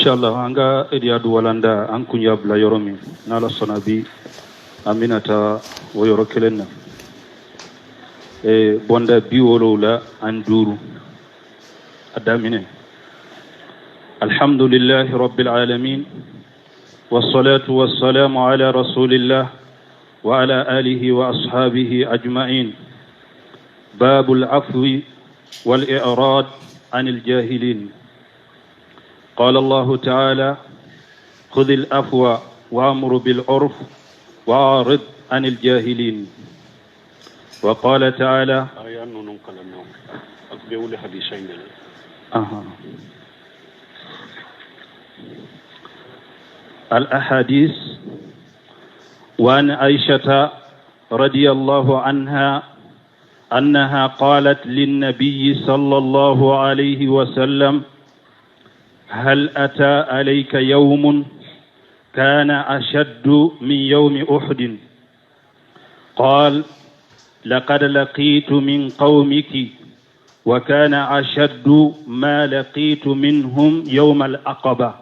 inshallah anga Riyadu walanda an kunya bla yoromi nala sonabi aminata wo yoro kelenna bonda biwolola anduru adamine alhamdulillahi rabbil alamin wassalatu wassalamu ala rasulillah wa ala alihi wa ashabihi ajma'in babul afwi wal i'rad anil jahilin. قال الله تعالى خذ الأفوى وأمر بالعرف وأعرض عن الجاهلين. وقال تعالى الأحاديث وعن عائشة رضي الله عنها أنها قالت للنبي صلى الله عليه وسلم هل أتى عليك يوم كان أشد من يوم أحد؟ قال لقد لقيت من قومك وكان أشد ما لقيت منهم يوم العقبة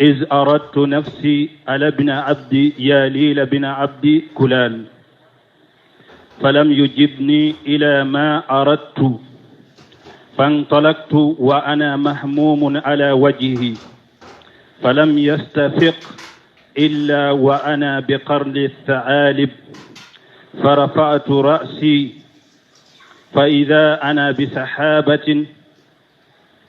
إذ أردت نفسي على ابن عبد ياليل بن عبد كلال فلم يجبني إلى ما أردت فانطلقت وأنا مهموم على وجهي فلم يستفق إلا وأنا بقرن الثعالب فرفعت رأسي فإذا أنا بسحابة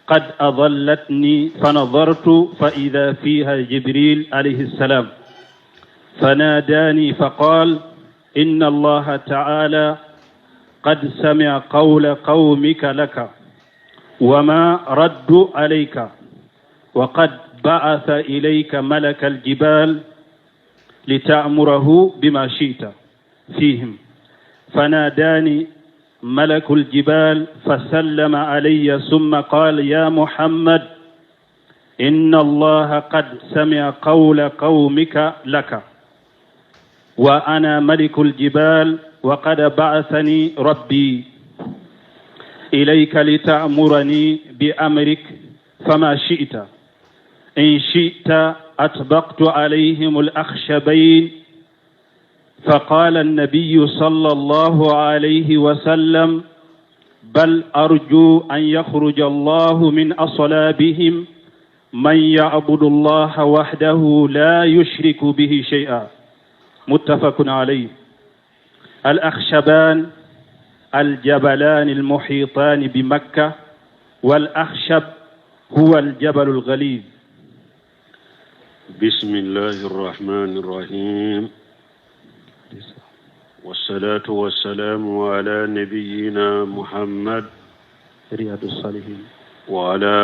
قد أظلتني فنظرت فإذا فيها جبريل عليه السلام فناداني فقال إن الله تعالى قد سمع قول قومك لك وما رد عليك وقد بعث إليك ملك الجبال لتأمره بما شئت فيهم فناداني ملك الجبال فسلم علي ثم قال يا محمد إن الله قد سمع قول قومك لك وأنا ملك الجبال وقد بعثني ربي إليك لتأمرني بأمرك فما شئت إن شئت أطبقت عليهم الأخشبين فقال النبي صلى الله عليه وسلم بل أرجو أن يخرج الله من أصلابهم من يعبد الله وحده لا يشرك به شيئا متفق عليه. الأخشبان الجبلان المحيطان بمكة والأخشب هو الجبل الغليظ. بسم الله الرحمن الرحيم والصلاة والسلام على نبينا محمد رياض الصالحين وعلى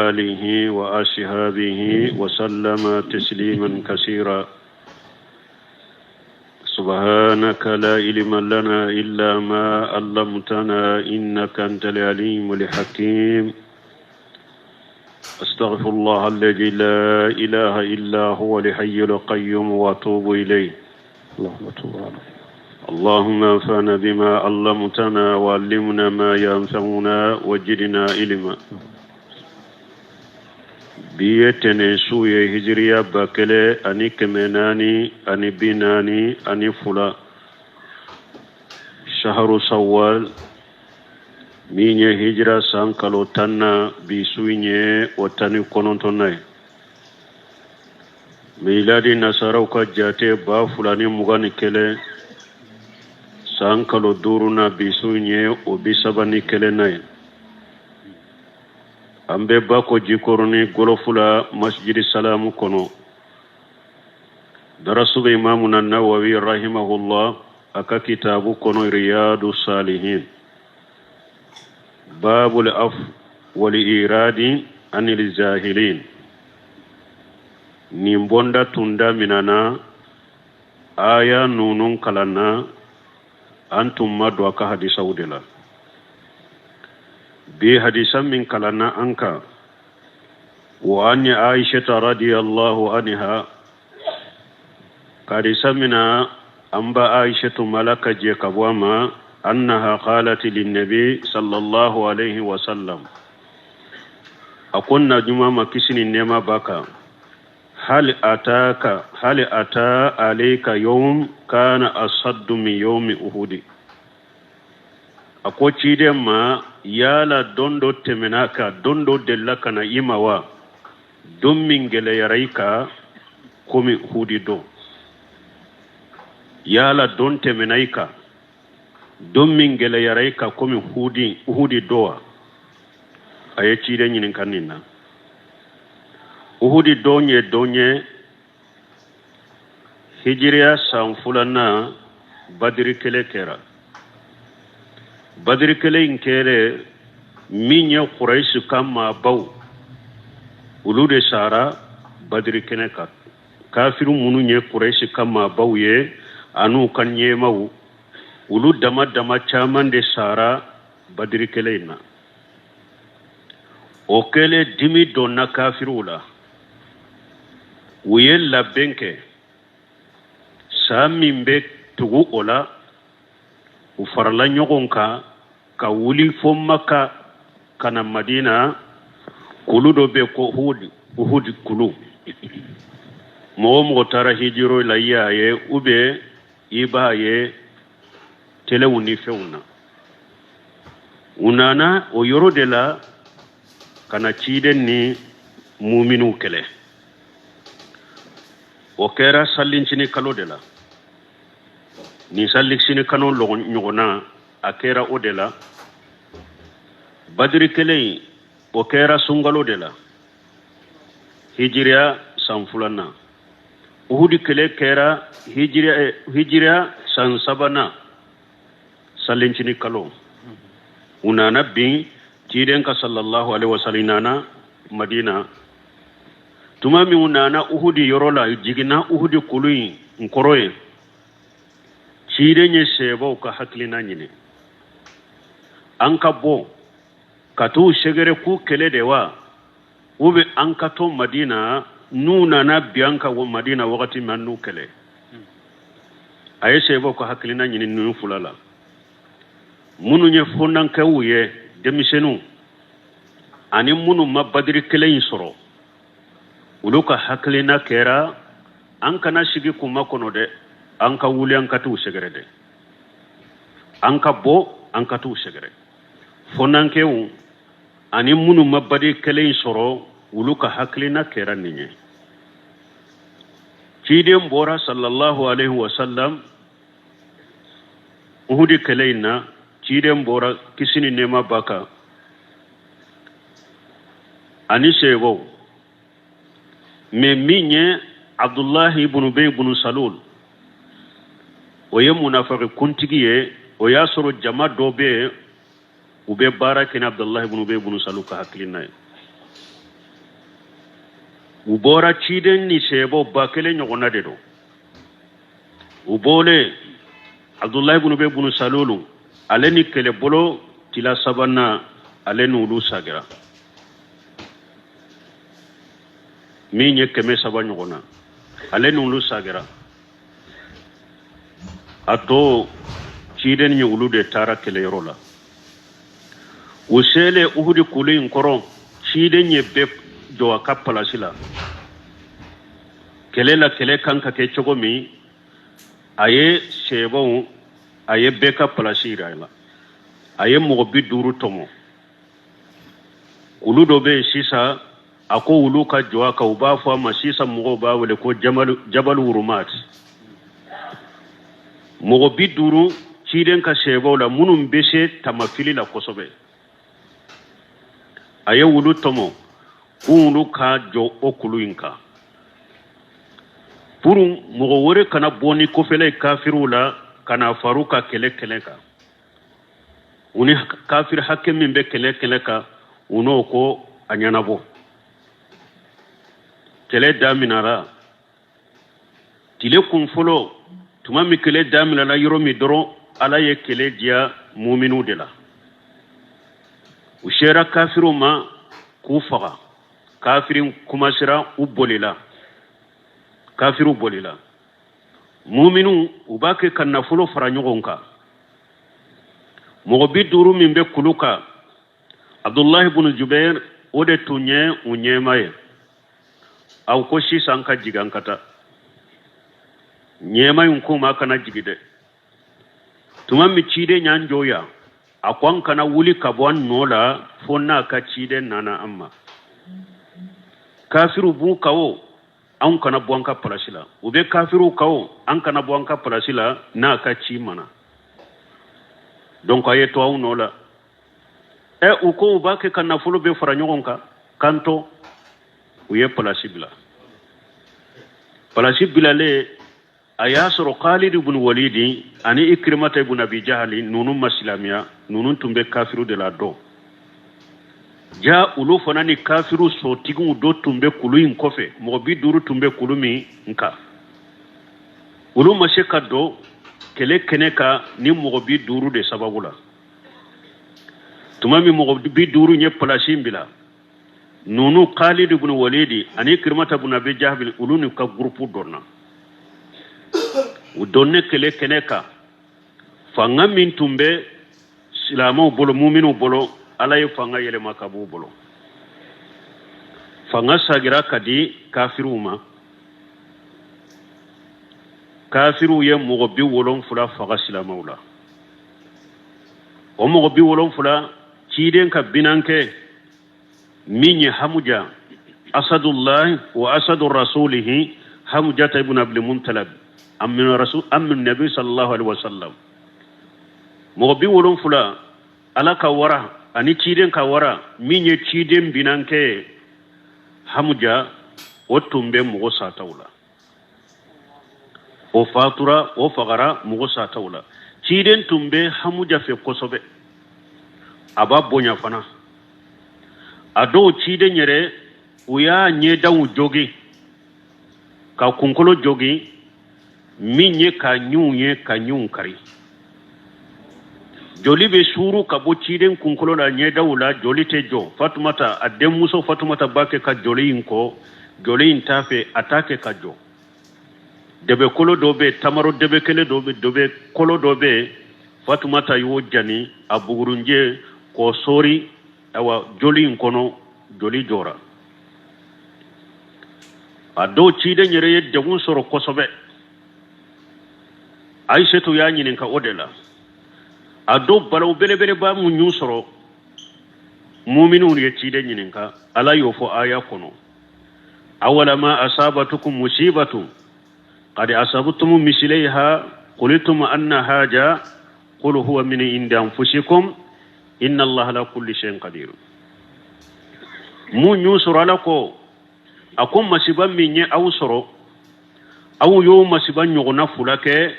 آله وأصحابه وسلم تسليما كثيرا. سبحانك لا علم لنا إلا ما علمتنا إنك أنت العليم الحكيم. أستغفر الله الذي لا إله إلا هو الحي القيوم وأتوب إليه. اللهم انفعنا بما علمتنا وعلمنا ما ينفعنا وزدنا علما. بيتنا سوية هجرية باكلة أني كمناني أني بناني أني فلا شهر سوال ميني هجرة سانكالو تانا بسويني وتاني كونونتوناي ميلادي نصاروكا جاتي با فلاني مغاني كله سانكالو دورونا بسويني وبساباني كله ناي ambe bako jikoroni golofula masjidi salamu kono darasuba imamuna Nawawi rahimahullah aka kitabu kono riyadu salihin babul af wal iradi anil jahilin nimbonda tunda minana aya nunun kalana antum madu aka hadisa udela بحديث من كلنا أنك وأن عائشة رضي الله عنها قد سمنا أنبا عائشة ملك جيكبوما أنها قالت للنبي صلى الله عليه وسلم أكون جمع كسني نما باكا هل أتى عليك يوم كان أصد من يوم أحد أكو تشيدي ما يالا دوندو تمناكا دوندو دلكا نا إماوا دومين جلي يريكا كومي أحد دو يالا دون تمنايكا دومين جلي يريكا كومي أحد دو أي تشيدي نينكانينا uhudi donye hijriya sanfulana badri kele kera badri kele inkere minye quraish kama baw ulude sara badri kene ka kafiru mununye quraish kama baw ye anu kanye maw ulu dama chaman de sara badri kele na okele dimi donna kafirula wuyel la benke samin be tugu ola u farla nyogon ka wuli fo maka kana madina kulu do be ko hudi kulu mo tara hijiro la yaye ube ibaye telewuni feuna unana o yoro de la kana ciden ni muminu kele o kera sallincini kalo de la ni salliksini kano ñogona a kera o de la badiri kele o kera sungalo de la hijriya sanfulana uhudi kele kera hijriya san sabana sallincini kalo unana bin ciden ka sallallahu alaihi wasallam nana madina tuma mi unana uhudi yorola jigina uhudi kului nkoroye cide nye sebo ka haklina nyine anka bo katu shegere ku kele dewa ube anka to madina nuna na bianka wa madina wakati manu kele aye sebo ka haklina nyine nu fulala munu nye fondan kawuye demisenu ani munu mabadiri kele insoro uluka haklina kera anka na shigi kuma kono de anka wuli anka tu segere de anka bo anka tu segere fonankewu ani munu mabadi kele soro uluka haklina kera ninye cide mbora sallallahu alaihi wasallam uhudi keleina cide mbora kisini nema baka ani sebo me minye Abdullah ibn Ubay ibn Salul o ye munafiq kuntigiye o ya soro jama dobe ube barakin Abdullah ibn Ubay ibn Salul ka haklina ubora ciden ni sebo bakele nyogona de do ubole Abdullah ibn Ubay ibn Salul aleni kele bolo tila sabana alenu ulu sagira minye keme saba nyogona alenu ulu sagira ato ciden ni ulu de tara kele yorola usele uhudi kuli nkoro ciden ye be do akapala sila kele kanka ke chogomi aye sebo aye beka palasira ila aye mo biduru tomo ulu do be sisa ako ulu ka joa ka uba fa masisa mo ba wele ko jabal urumat mo biduru ciden ka sebo la munum bese tamafili la kosobe aye ulu tomo ulu ka jo okulu inka purun mo wore kana boni ko fele kafirula kana faruka kele ka uni kafir hakke min be kele ka uno ko anyanabo kele daminara tile kun folo tuma mi kele daminara yoro mi doro ala ye kele dia mu'minu de la ushera kafiru ma kufaga kafirin kuma sira ubolila kafiru bolila mu'minu ubake kanna fulo fara nyogonka mo biduru min be kuluka Abdullah ibn Jubair ode tunye unyemaye au ko sisan ka jigankata nyema yunkuma kana jigide tuma mi cide nyanjoya akwan kana wuli kabwan nola fonna ka cide nana amma kafiru bu kawo an kana buwanka palasila ube kafiru kawo an kana buwanka palasila na ka ci mana donc aye to aw nola uko ba ke kana fulo be fara nyogonka kanto uye palasibla le ayasro Khalid ibn Walid ani Ikrimata ibn Abi Jahl nunun masilamiya nunun tumbe kafiru de la do ja ulu fanani kafiru so tigun do tumbe kuluin kofe mo bi duru tumbe kulumi nka ulu masheka do kele keneka ni mo bi duru de sababula tumami mo bi duru nye palasimbila nunu Khalid ibn Walid ani Ikrimata ibn Abi Jahl ulu ni ka grupu donna udonne kele keneka fanga min tumbe silamo bolo muminu bolo ala ye fanga yele makabu bolo fanga sagira kadi kafiru ye mogobi wolon fula faga silamawla o mogobi wolon fula ciden ka binanke minye hamuja asadullah wa asadur rasulih hamuja ibn abdul muntalab amin nabi sallallahu alaihi wasallam mogobi wolon fula ala ka wara ani ciden ka wara minye ciden binanke hamuja o tumbe mogo satawla o fatura o fagara mogo satawla ciden tumbe hamuja fe kosobe aba bonya fana ado ciden yere uya nye dawu jogi ka kunkolo jogi minye ka nyun kari joli be suru ka bo ciden kunkolo la nye dawula joli te jo Fatumata adem muso Fatumata bake ka joli inko joli intafe atake ka jo debe kolo dobe tamaro debe kele dobe kolo dobe Fatumata yo jani abugurunje ko sori awa joli inkono joli jora ado ciden yere ye degun soro kosobe Aisatu ya nyinin ka odela ado balaw belebele ba mu nyusoro mu'minun ye cide nyininka ala yo fo aya kono awala ma asabatukum musibatu qad asabtum mislayha qultum anna haja qul huwa min indi anfusikum inna allaha la kulli shay'in qadir mu nyusoro ala ko akum masiban minye awsoro aw yo masiban nyogona fulake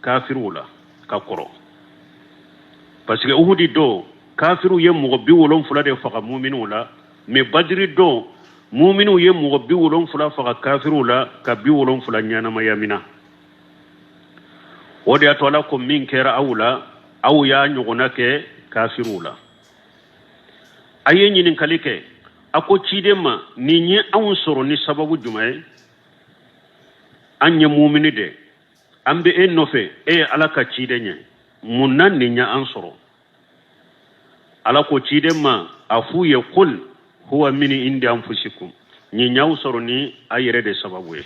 kafirula kakoro parce que uhudi do kafiru ye mogo bi wolon fula de faga mu'minu la mais badri do mu'minu ye mogo bi wolon fula faga kafiru la ka bi wolon fula nyana mayamina wodi atola ko min kera awla aw ya nyogona ke kafiru la ayen nyinin kalike ako cidema ni nye awun soro ni sababu jumae anye mu'mini de ambe en nofe alaka cidenye munnan ni nya ansoro alako cidema afu ye kul huwa mini indi anfusikum ni nyaw soro ni ayere de sababu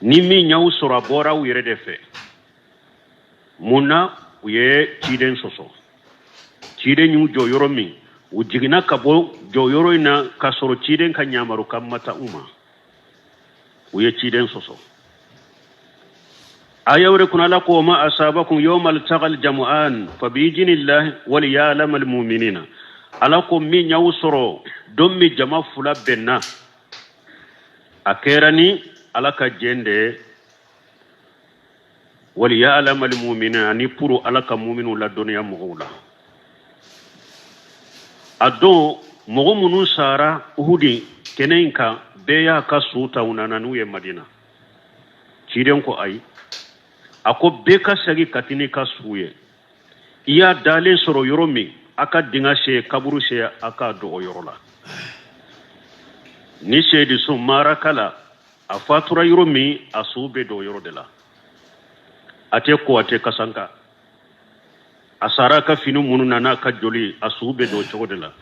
ni mi nyaw soro bora u yere de fe munna uye ciden soso ciden nyu jo yoro mi u jigina kabo jo yoro ina ka soro ciden ka nyamaru kamata uma uye ciden soso ayawre kuna lako ma asabakum yawmal taqal jam'an fa bi idhnillah wal ya'lam al mu'minina alako mi nyawsoro dom mi jama fula benna akerani alaka jende wal ya'lam al mu'minina ni puru alaka mu'minu la dunya mughula ado mu'minun sara uhudi kenenka beya ka suta unananu ye madina ciden ko ay ako beka sagi katini ka suye iya dalen soro yoromi aka dinga she kaburu she aka do yorola ni shedi so marakala afatura yoromi asube do yorodela ate ko ate kasanka asara ka finu mununa na ka joli asube do chogodela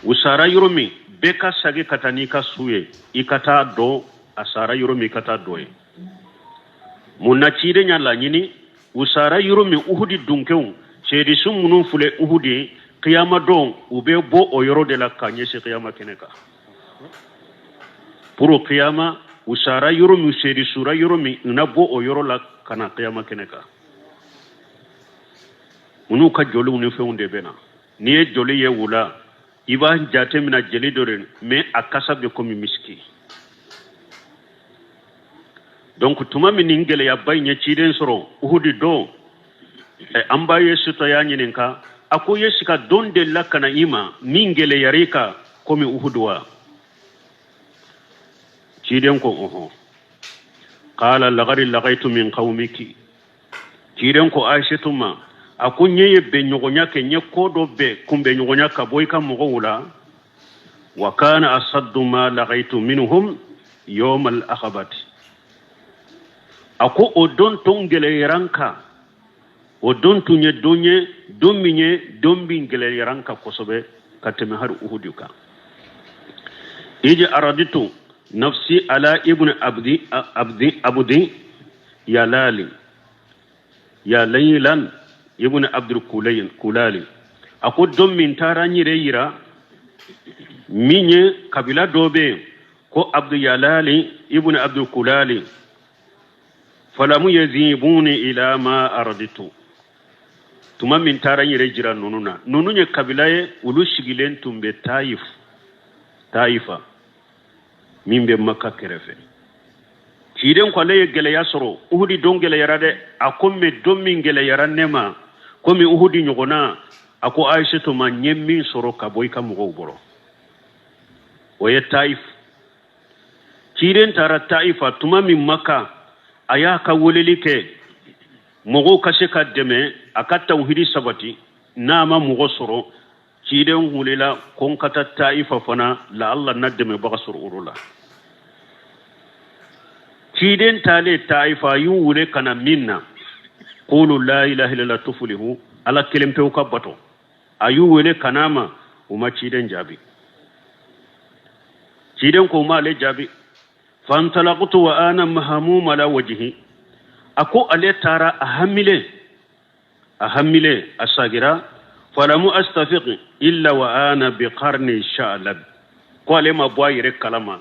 usara yoromi beka sage katani ka suye ikata do asara yoromi kata doye munna cide nyalla nyini usara yoromi uhudi dunkew sedi sumunu fule uhudi qiyama don ube bo o yoro de la kanye se qiyama keneka puro qiyama usara yoromi sedi sura yoromi na bo o yoro la kana qiyama keneka munu ka jolu ni feunde bena ni joli ye wula iba jate mina jeli doren me akasa be komi miski donc tuma min ngele ya baynya ciden soro uhudi do amba yesu to yanyininka ako yesika donde lakana ima mingele yarika komi uhudwa ciden ko oho qala lagaitu min qaumiki ciden ko aishatuma akunye be nyogonya ke nyekodo be kumbe nyogonya ka boyka mugo wula wa kana asaddu ma lagaitu minhum yawm al-akhbati ako odon tongele yaranka odon tunye donye dominye dombingele yaranka kosobe kateme har uhuduka ije araditu nafsi ala ibn abdi ya lali ya laylan ibn abdul kulali ako don min taranyire yira minye kabila dobe ko abdu yalali ibn abdul kulali falamu yazibuni ila ma araditu tuma min taranyire jira nununye kabilaye ulu shigilen tumbe taifa mimbe makka kerefe ciden ko leye gele yasoro uhudi don gele yarade akomme don min gele yarannema komi uhudi nyogona ako aisha to ma nyemmi soro ka boy kam go boro oye taif ciden tara taifa tuma min makka aya ka wolelike mogo kashe ka deme akatta uhidi sabati nama mogo soro ciden hulela kon kata taifa fana la Allah nademe baga soro urula ciden tale taifa yu wule kana minna qulu la ilaha illa tuflihu ala kelempe ka bato ayu wule kanama uma ciden jabi ciden ko ma le jabi fantalaqtu wa ana mahmum ala wajhi ako ale tara ahamile asagira falamu astafiq illa wa ana biqarni sha'lab ko ale ma boyire kalama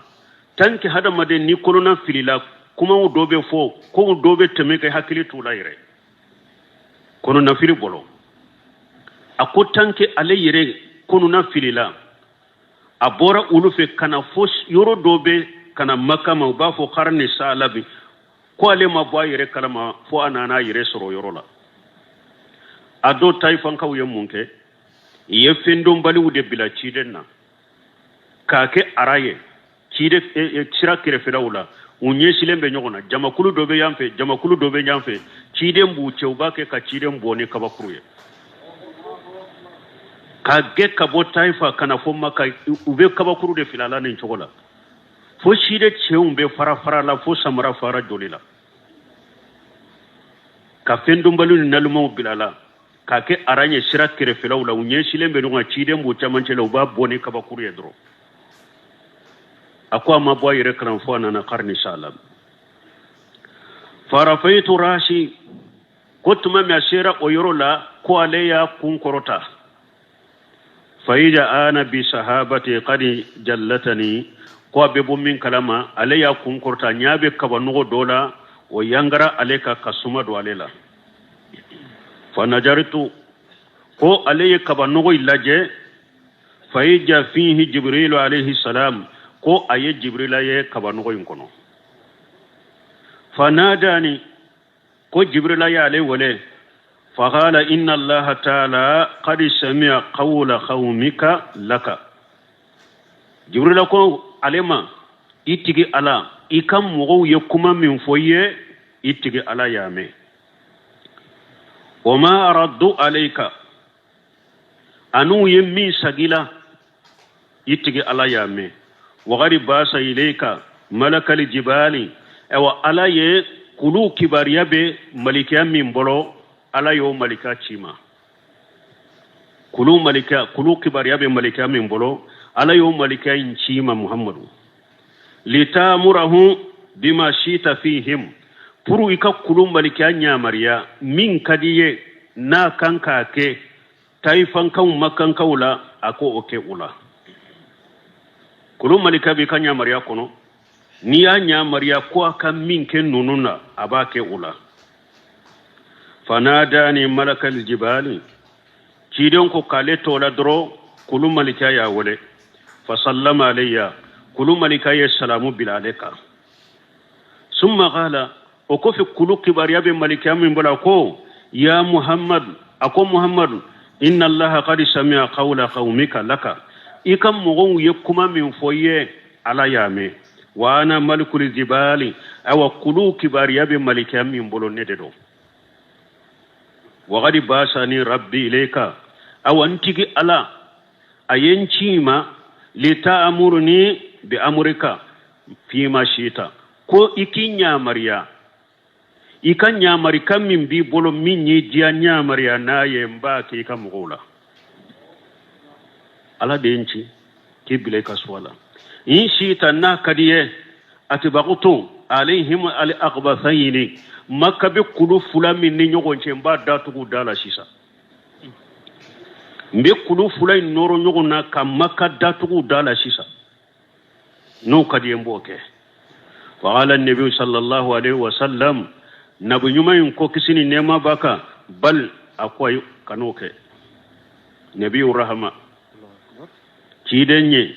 tanki hada made ni kolona filila kuma o dobe fo ko o dobe teme kay hakili tulayre kono na fili bolo ako tanki ale yire kono na filila abora ulufe kana fo yoro dobe kana makama ba fo qarni salabi ko ale ma boyire kalama fo anana yire soro yorola ado taifan kawye munke ye fendom bali wude bila cidenna kake araye cide cira kire felawla unye silembe nyogona jamakulu dobe yamfe cide mbu chewbake ka cide mboni kabakuruye kage kabo taifa kana fo maka ube kabakuru de filala ne chogola fo cide chewumbe fara la fo samara fara jolila ka fendom balu nalumo bilala kake aranye sira kire felawla unye silembe no cide mbu chamanche lo ba boni kabakuru yedro akwa mabwa yire kan fo na qarni salam farafaitu rashi kutuma mi asira oyorola ko aleya kun korota faida ana bi sahabati qad jallatani ko bebo min kalama aleya kun korota nyabe kabano dola o yangara aleka kasuma do alela fanajaritu ko aleye kabano ilaje faija fihi jibril alayhi salam ko aye jibrila ye kabano yinkono fanadani ko jibrila ya ale wale faqala inna allaha ta'ala qad sami'a qawla qaumika laka jibrila ko alema itigi ala ikam mo ye kuma min foye itigi ala yame wama araddu alayka anu yemmi sagila itigi ala yame وغري باسا إليك ملك الجبال أو على يه كلو كباريا به ملكا من بلو على يوم ملكا تشيما كلو كباريا به ملكا من بلو ala yo malika incima muhammadu litamurahu bima shita fihim puru ika kulu malika nyamariya min kadiye na kanka ke taifan kan makan kaula ako oke ula kulu malika bi kan nyamariya kono ni ya nyamariya ko aka min ke nununa abake ula fanadani malakal jibali cidon ko kale tola dro kulu malika ya wale fa sallama alayya kulu malika ya salamu bilaleka summa qala o ko fi kulu kibariya be malika min bala ko ya muhammad ako muhammad inna allaha qad sami'a qawla qaumika laka ikam mugon yekuma min foye ala yame wa ana malikul jibali aw kulu kibariya be malika min bolo nededo wa qad basani rabbi ilayka aw antigi ala ayencima lita'amurni bi amrika fima shita ko ikinya mariya ikanya marika min bi bolo min yi jiya nya mariya na yemba ke ka mugola ala denci ke bile ka swala in shita na kadiye atibaqtu alaihim al aqbathayn makka bi kulu fula min ni nyogon chemba datugu dala shisa mbe kulu fula noro nyogon na kam makka datugu dala shisa no kadiye mboke wa ala nabi sallallahu alaihi wasallam nabu nyumayin ko kisini nema baka bal akwai kanoke nabi rahama cidenye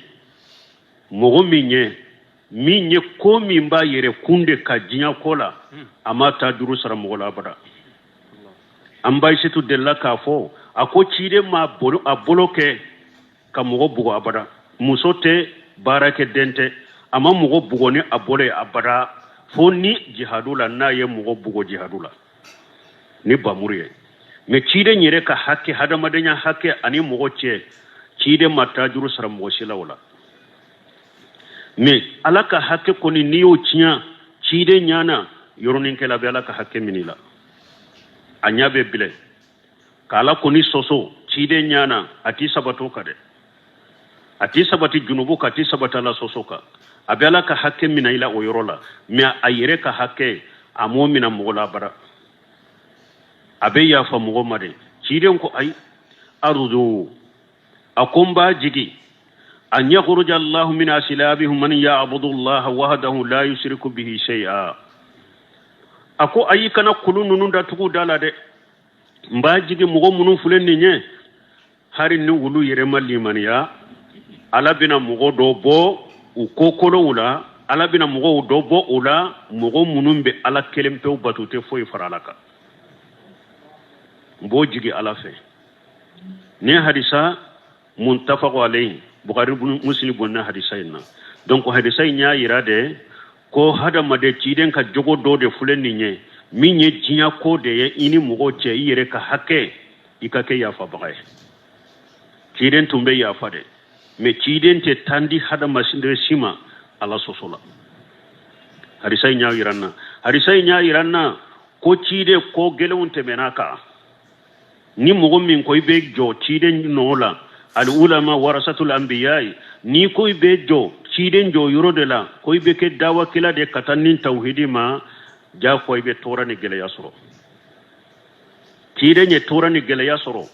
minye ko min ba yere kunde ka jinya kola amma ta duru sara mogola bada an bai shi to della ka fo ako cide ma bolo aboloke ka mogo bugo abada musote barake dente amma mogo bugo ne abole abada fo ni jihadula na ye mogo bugo jihadula ni bamuriye me cide nyere ka hakke hada madanya hakke ani mogo ce cide mata duru sara mogo shilawla me alaka hakke koni niyo cinya cide nyana yoronin kala be alaka hakke minila anyabe bile kala koni soso cide nyana ati sabato kade ati sabati junubu ka ati sabata la soso ka abe alaka hakke minila o yorola me ayere ka hakke amo mina mogola bara abe ya fa mogo made cide ko ay arzu akomba jigi أن يخرج الله من أسلابهم من يعبد الله وحده لا يشرك به شيئا أكو أي كنا كلون نوندا تقول دالا ده مباجي مغو منو فلن نيه هاري نقولو يرمال لمانيا على بنا مغو دوبو وكوكولو ولا على بنا مغو دوبو ولا مغو منو بي على كلمة وباتو تفوي فرالاكا مبوجي على في نيه حديثا منتفق عليه Bukhari Muslim bonna hadisayna donc hadisay nya irade ko hada made ciden ka jogo do de fulenni nye minye jinya ko de ye ini mugo che yere ka hakke ikake ya fa bagay ciden tumbe ya fa de me ciden te tandi hada masinde sima ala sosola hadisay nya iranna ko cide ko gelewunte menaka ni mugo min ko ibe jo ciden nola al ulama warasatul anbiya ni koy bejo ciden jo yoro de la koy be ke dawa kila de katanin tauhidi ma ja koy be torani gele yasoro ciden ye torani gele yasoro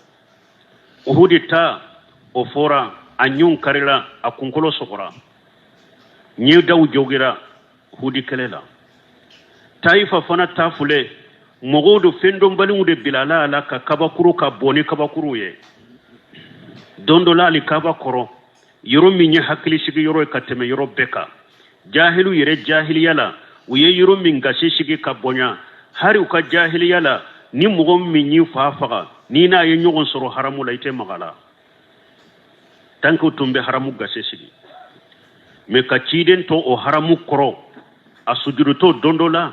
uhudita o fora anyun karila akunkolo sokora ni daw jogira hudi kelela taifa fana tafule mogodo fendom balingude bilala ala ka kabakuru ka boni kabakuru ye dondo la likaba koro yoro minye hakili shigi yoro kateme yoro beka jahilu yere jahiliyala uye yoro minga shigi kabonya hari uka jahiliyala ni mugo minyi fafaga ni na ye nyogon soro haramu laite magala tanko tumbe haramu gase shigi me ka ciden to o haramu koro asujudu to dondo la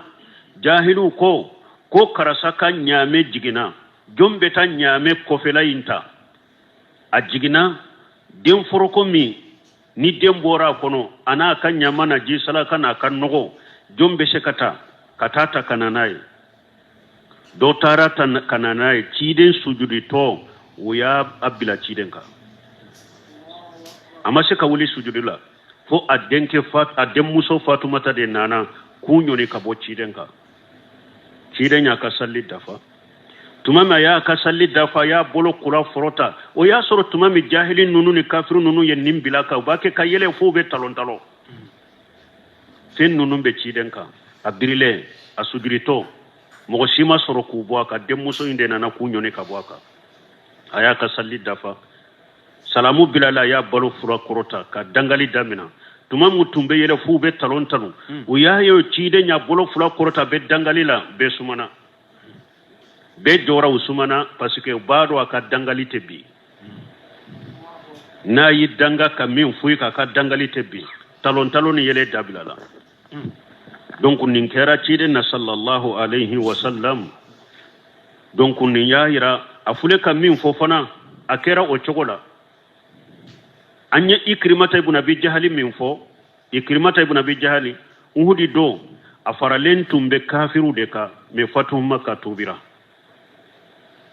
jahilu ko karasaka nyame jigina jombe ta nyame kofela inta ajigina den foroko mi ni den bora kono ana kan nyamana ji sala kana kan nogo jombe shekata katata kananai do tarata kananai ciden sujudi to uya abila ciden ka ama se ka wuli sujudi la fo adem muso fatumata de nana kunyoni ka bo ciden ka ciden ya ka salli dafa tuma ma ya ka salli dafa ya bolo kula forota o ya soro tuma mi jahilin nunu ni kafiru nunu ye nimbila ka ba ke kayele fo be talon talo sen nunu be ciden ka abirile asudrito mogo sima soro ku bo ka dem muso inde nana kunyoni ka bo ka aya ka salli dafa salamu bilala ya balo fura korota ka dangali damina tuma mutumbe yele fu be talon talo o ya yo cide nya bolo fura korota be dangali la be sumana be jora usumana parce que baado aka dangali tebi na yi danga ka min fu ka dangali tebi talon yele dabilala donc nin kera cide na sallallahu alayhi wa sallam donc nin yahira afule ka min fofana akera o chogola anya ikrimata ibn abi jahali min fo ikrimata ibn abi jahali uhudi do afaralen tumbe kafiru de ka me fatu makka tubira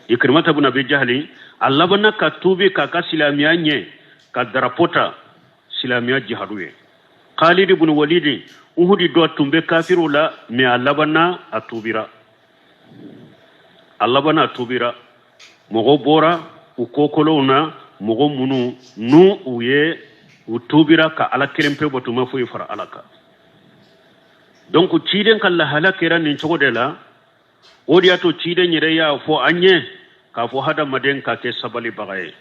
ikrimata ibn abi jahali allabana ka tubi ka silamiya nye ka darapota silamiya jihaduye khalid ibn walid uhudi do tumbe kafiru la me allabana atubira mogo bora ukokolona mogo munu nu uye utubira ka ala kelempe botuma fu fara alaka donc ciden kala halakera nin chogo la odiya to ciden yire ya fo anye ka fo hada maden ka ke sabali bagaye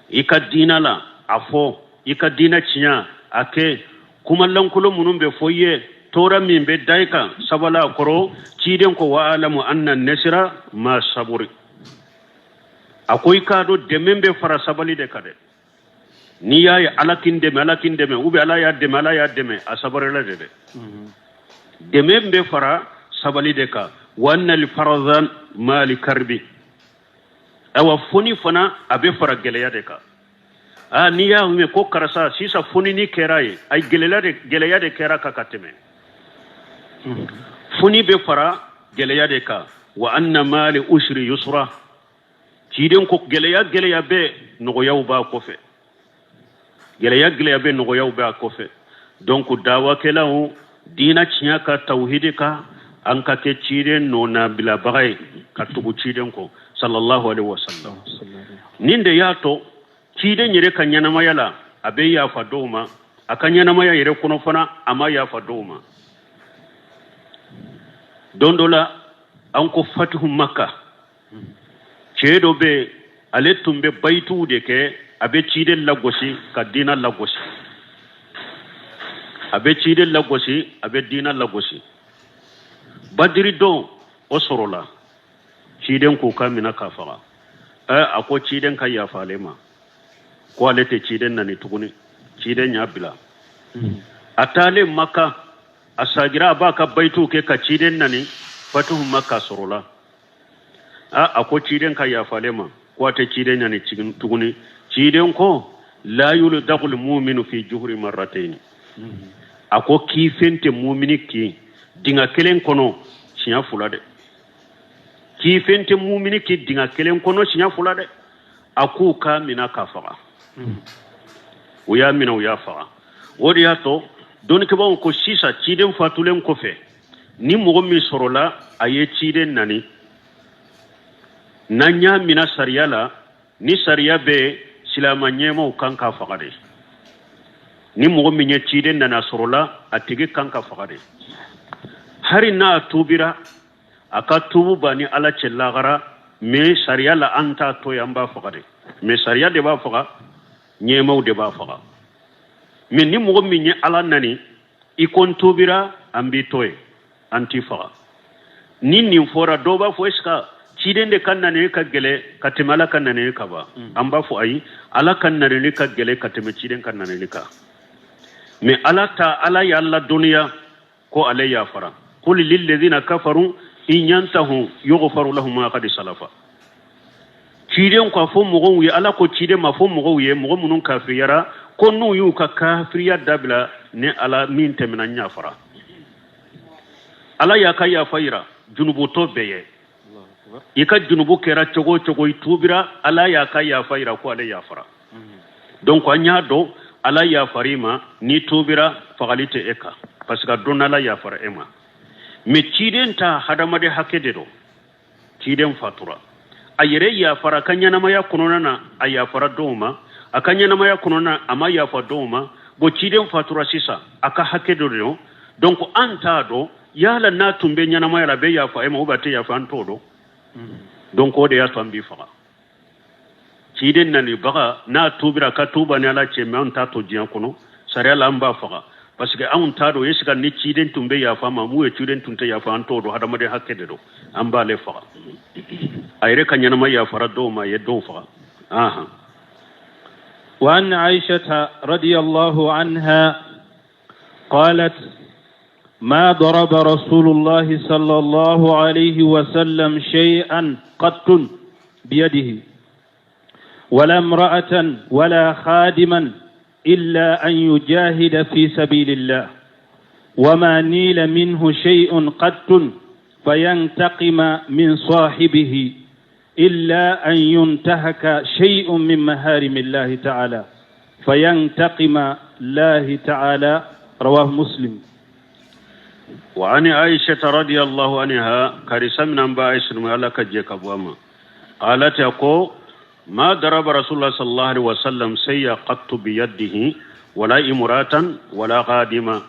ika dina la afo ika dina cinya ake kuma lankulo munun be foye tora min be daika sabala koro ciden ko wa alamu anna nasra ma saburi akoy kado demembe fara sabali de kade ni yayi alakin deme ube ala ya deme asabare la de demembe fara sabali de ka wanna li farazan mali karbi awa foni fana abe fara geleya de ka ni ya me ko karasa sisa foni ni keraye ay geleya de kera ka kateme foni be fara geleya de ka wa anna mali usri yusra ciden ko geleya be nogo yaw ba ko fe geleya be nogo yaw ba ko fe donc dawa kelawo dina cinya ka tauhid ka an ka ke ciden no na bila bagay ka tugu ciden ko sallallahu alaihi wasallam ninde yato ciden yere kan yana mayala abe ya fadoma akan yana maya yere kono fana ama ya fadoma dondola an ko fatuhu makka cedo be ale tumbe baitu de ke abe cide lagosi ka dina lagosi abe dina lagosi badiri don o sorola ciden ko kamina kafara ako ciden ka ya falema ko ale te ciden nani tuguni ciden ya bila atale makka asagira ba ka baitu ke ka ciden nani fatuhu makka sorola ako ciden ka ya falema ko ta ciden nani tuguni ciden ko la yuldaqul mu'minu fi juhri marratayn ako kifente mu'mini ki dinga kelen kono sinya fulade kifente mu'mini ki dinga kelen kono sinya fulade aku ka mina kafara uya mina uya fara wodi yato don ke bon ko sisa ciden fatulen ko fe ni mo mi sorola aye ciden nani nanya mina sariyala ni sariya be silama nyemo kanka fagade ni mo mi nye ciden nana sorola atigi kanka fagade hari na tubira aka tubu bani ala cellagara me sariyala anta to yamba fagade me sariya de ba faga nyemo de ba faga me ni mo mi nye ala nani ikon tubira ambi toy anti faga ni fora doba fo eska ciden de kanna ne ka gele katimala kanna ne ka ba amba fu ayi ala kanna ne ka gele katime ciden kanna ne ka me ala ta ala ya alla dunya ko alayya fara qul lil ladina kafaru in yantahu yughfaru lahum ma qad salafa ciden ko fo mo gon wi ala ko ciden ma fo mo gon wi mo munun kafiyara ko nu yu ka kafiriya dabla ne ala min temina nya fara ala ya ka ya faira junubu to beye ika junubu kera chogo itubira ala ya ka ya faira ko ala ya fara donc anya do ala ya farima ni tubira fagalite eka parce que donna la ya fara ema me ciden ta hadamade hakede do ciden fatura ayere ya fara kanya na maya kunona na aya fara doma akanya na maya kunona ama ya fa doma bo ciden fatura sisa aka hakede do donc anta do yala na tumbe nyana maya la be ya fa ema ubate ya fa antodo donc o de ya tambi fa ciden nani baga na tubira ka tuba ne ala ce men ta to jiyan kono sare la amba fa parce que an ta do yesiga ni ciden tumbe ya fa ma mu e ciden tunte ya fa antodo hada made hakkede do amba le fa ayre kanyana ma ya fara do ma ye do fa aha وعن عائشة رضي الله عنها قالت ما ضرب رسول الله صلى الله عليه وسلم شيئا قط بيده ولا امرأة ولا خادما إلا أن يجاهد في سبيل الله وما نيل منه شيء قط فينتقم من صاحبه إلا أن ينتهك شيء من محارم الله تعالى فينتقم الله تعالى رواه مسلم. وعن عائشة رضي الله عنها كارثة من أنباء عائشة على كجيك أبواما قالت يقول ما ضرب رسول الله صلى الله عليه وسلم سيا قط بيده ولا امرأة ولا خادمة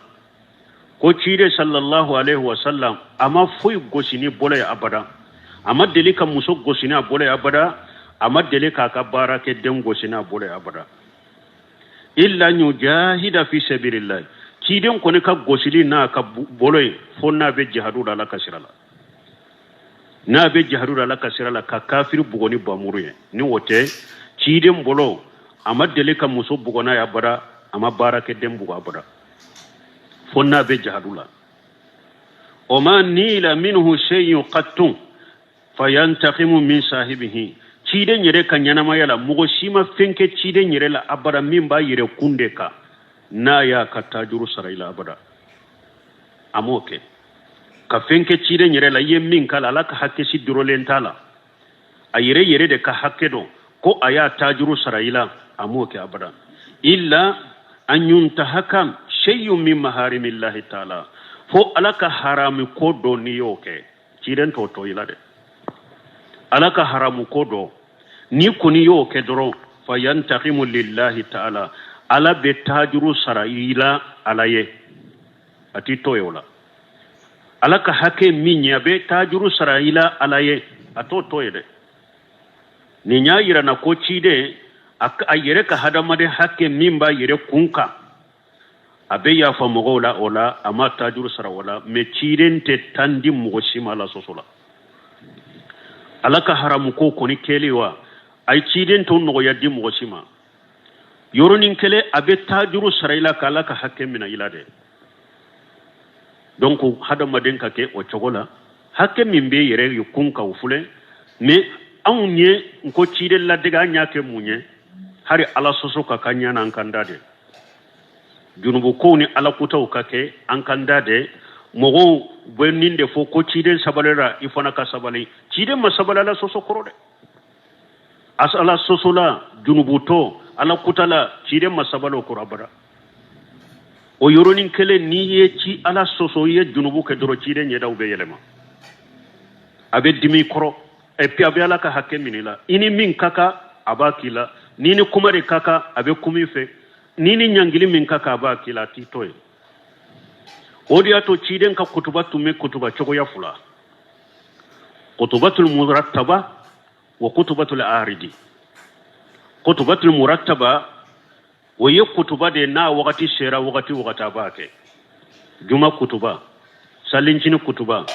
كوتشيري صلى الله عليه وسلم أما فوي غوسيني بولاي أبدا أما دليكا مسوك غوسيني بولاي أبدا أما دليكا كبارا كدن غوسيني بولاي أبدا إلا نجاهد في سبيل الله كيدن كونيكا غوسيني نا كبولاي فونا بجهدو لا كسرلا na be jaharura la kasira la ka kafir bugoni bamuruye ni wote ciden bolo amadele ka muso bugona ya bara ama barake dem bugo abada fonna be jaharula o ma nila minhu shay'un qattun fayantaqimu min sahibihi ciden yere kan yana mayala mugo shima fenke ciden yere la abada min ba yere kunde ka na ya ka tajuru saraila abada amoke ka fenke cide nyere la yemmin kala la ka hakke si durolen tala ayere yere de ka hakke do ko aya tajuru saraila amoke abada illa an yuntahakam shay'un min maharimillahi taala fo alaka harami ko do ni yoke ciden to ilade alaka haramu ko do ni kuni yoke doro fayantaqimu lillahi taala ala be tajuru saraila alaye ati toyola alaka hake minya be tajuru saraila alaye ato toyede ni nyaayira na ko cide ak ayere ka hadamade hake mimba yere kunka abe ya fa mogola ola ama tajuru sara wala me cirente tandi mugo shimala sosola alaka haramu ko koni kelewa ay ciden to no yaddi mugo shima yoronin kele abe tajuru saraila kala ka hake mina ilade donc hadamaden ka ke o chogola hakke mimbe yere yukunka ufule me awnye nko cide la diga nyake munye hari ala soso ka kanya nan kandade junubu ko ni ala kutaw kake an kandade mogo beninde fo ko cide sabalera ifana ka sabali cide masabala la soso korode asala soso la junubu to ala kutala cide masabalo korabara o yoronin kele ni ye ci ala soso ye junubu ke doro ci de nyeda ube yelema abe dimi koro e pi abe ala ka hakke minila ini min kaka abakila nini kumare kaka abe kumife nini nyangili min kaka abakila titoy odi ato ci den ka kutubatu me kutuba chogo ya fula kutubatul murattaba wa kutubatul aridi kutubatul murattaba waye kutuba de na wakati shera wakati bake juma kutuba sallincini kutuba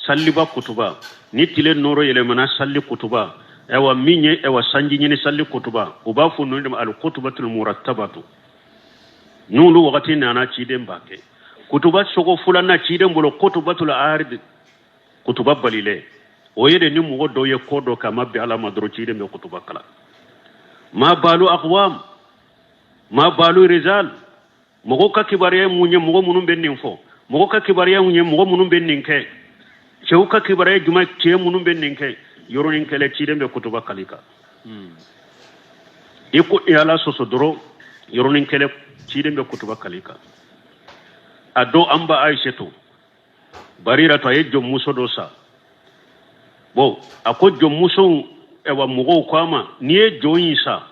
salliba kutuba ni tile noro yele mana salli kutuba ewa minye ewa sanji nyini salli kutuba ubafu nundum al kutubatul murattabatu nulu wakati nana ciden bake kutuba sogo fulana ciden bolo kutubatul arid kutuba balile waye de ni mugo doye kodo kama bi ala madro ciden be kutuba kala ma balu aqwam ma balu rizal mogo ka kibariya munye mogo munum bennin fo mogo ka kibariya munye mogo munum bennin ke cew ka kibariya juma ce munum bennin ke yoronin kele ci dembe kutuba kalika iko yala soso doro yoronin kele ciden be kutuba kalika ado amba aishetu barira to ay jom muso do sa bo ako jom muso e wa mugo kwama ni e joyin sa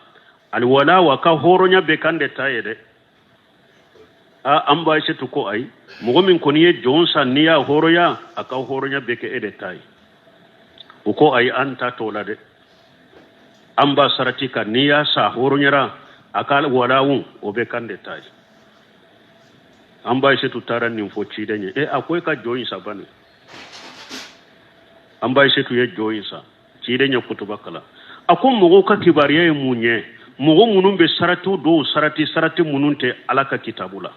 al wala wa ka horonya be kande tayede a amba aishetu ko ay mugo min ko ni e jonsa ni ya horoya aka horonya be ke ede tay uko ay anta to lade amba saratika ni ya sa horonyara aka wala wun o be kande tay amba aishetu taran nin fo cidenye akwai ka joyin sa bane amba aishetu ye joyin sa cidenye kutuba kala akon mugo ka kibariye munye mugo munun be saratu do sarati munun te alaka kitabula